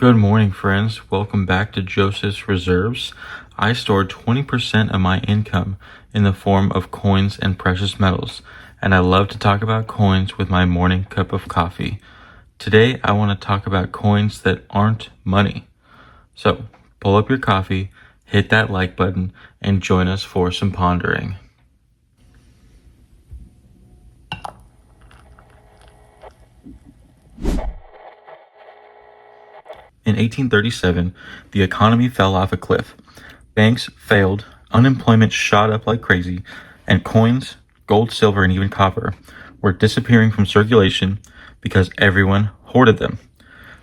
Good morning, friends. Welcome back to Joseph's Reserves. I store 20% of my income in the form of coins and precious metals, and I love to talk about coins with my morning cup of coffee. Today, I want to talk about coins that aren't money. So, pull up your coffee, hit that like button, and join us for some pondering. In 1837, the economy fell off a cliff. Banks failed, unemployment shot up like crazy, and coins, gold, silver, and even copper, were disappearing from circulation because everyone hoarded them.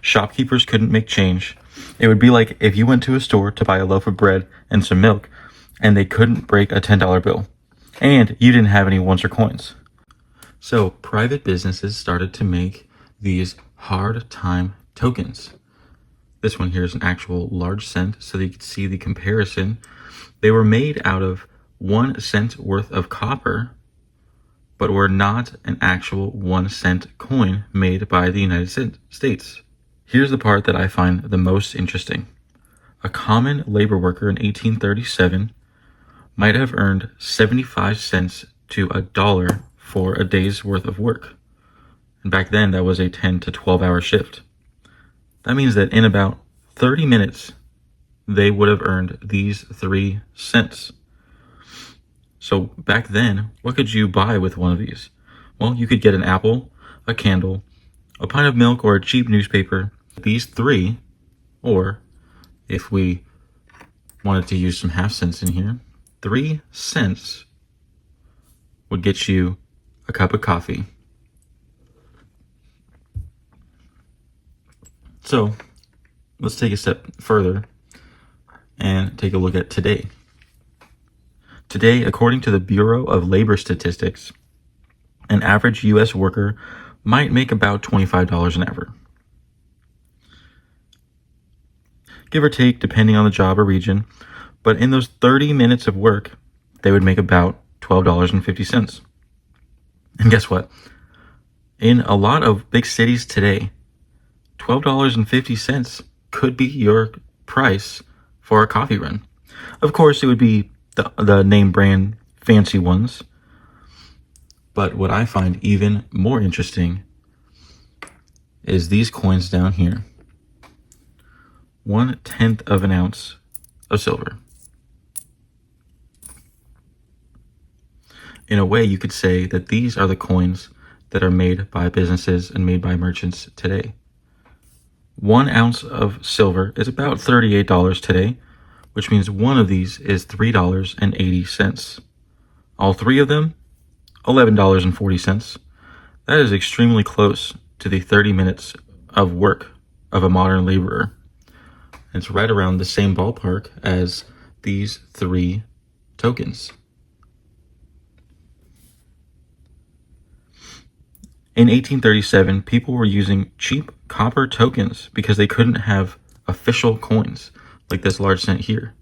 Shopkeepers couldn't make change. It would be like if you went to a store to buy a loaf of bread and some milk, and they couldn't break a $10 bill, and you didn't have any ones or coins. So private businesses started to make these hard time tokens. This one here is an actual large cent, so that you can see the comparison. They were made out of 1 cent worth of copper, but were not an actual 1 cent coin made by the United States. Here's the part that I find the most interesting. A common labor worker in 1837 might have earned 75 cents to $1 for a day's worth of work. And back then, that was a 10 to 12 hour shift. That means that in about 30 minutes, they would have earned these 3 cents. So back then, what could you buy with one of these? Well, you could get an apple, a candle, a pint of milk, or a cheap newspaper. These 3, or if we wanted to use some half cents in here, 3 cents would get you a cup of coffee. So let's take a step further and take a look at today. Today, according to the Bureau of Labor Statistics, an average U.S. worker might make about $25 an hour. Give or take, depending on the job or region, but in those 30 minutes of work, they would make about $12.50. And guess what? In a lot of big cities today, $12.50 could be your price for a coffee run. Of course, it would be the name brand fancy ones. But what I find even more interesting is these coins down here. 1/10 of an ounce of silver. In a way, you could say that these are the coins that are made by businesses and made by merchants today. 1 ounce of silver is about $38 today, which means one of these is $3.80. All 3 of them, $11.40. That is extremely close to the 30 minutes of work of a modern laborer. It's right around the same ballpark as these 3 tokens. In 1837, people were using cheap copper tokens because they couldn't have official coins like this large cent here.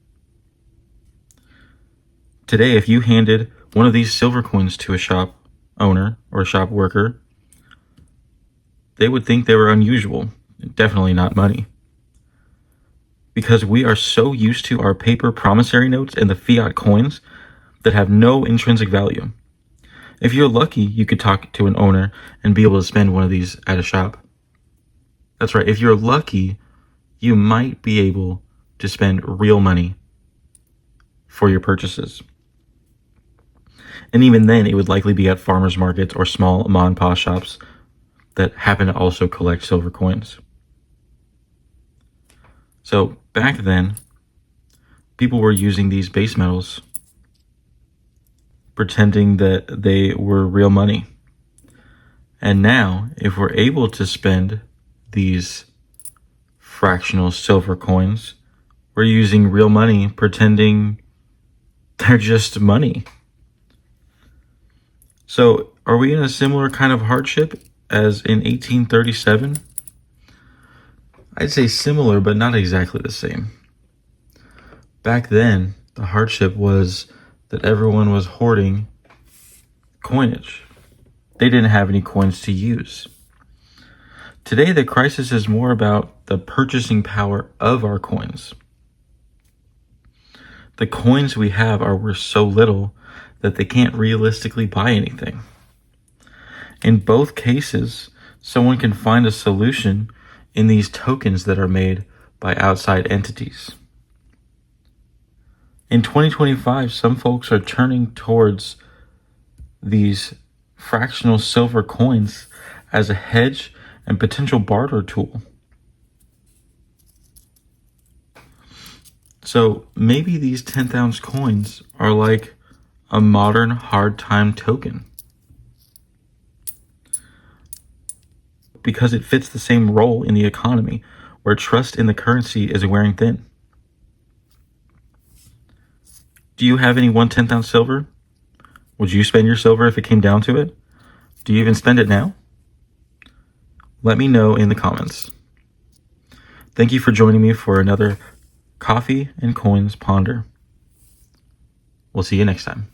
Today, if you handed one of these silver coins to a shop owner or a shop worker, they would think they were unusual, definitely not money. Because we are so used to our paper promissory notes and the fiat coins that have no intrinsic value. If you're lucky, you could talk to an owner and be able to spend one of these at a shop. That's right. If you're lucky, you might be able to spend real money for your purchases. And even then, it would likely be at farmers markets or small mom and pop shops that happen to also collect silver coins. So back then, people were using these base metals pretending that they were real money. And now, if we're able to spend these fractional silver coins, we're using real money pretending they're just money. So, are we in a similar kind of hardship as in 1837? I'd say similar, but not exactly the same. Back then, the hardship was that everyone was hoarding coinage. They didn't have any coins to use. Today, the crisis is more about the purchasing power of our coins. The coins we have are worth so little that they can't realistically buy anything. In both cases, someone can find a solution in these tokens that are made by outside entities. In 2025, some folks are turning towards these fractional silver coins as a hedge and potential barter tool. So maybe these 10th ounce coins are like a modern hard time token, because it fits the same role in the economy where trust in the currency is wearing thin. Do you have any 1/10 ounce silver? Would you spend your silver if it came down to it? Do you even spend it now? Let me know in the comments. Thank you for joining me for another Coffee and Coins Ponder. We'll see you next time.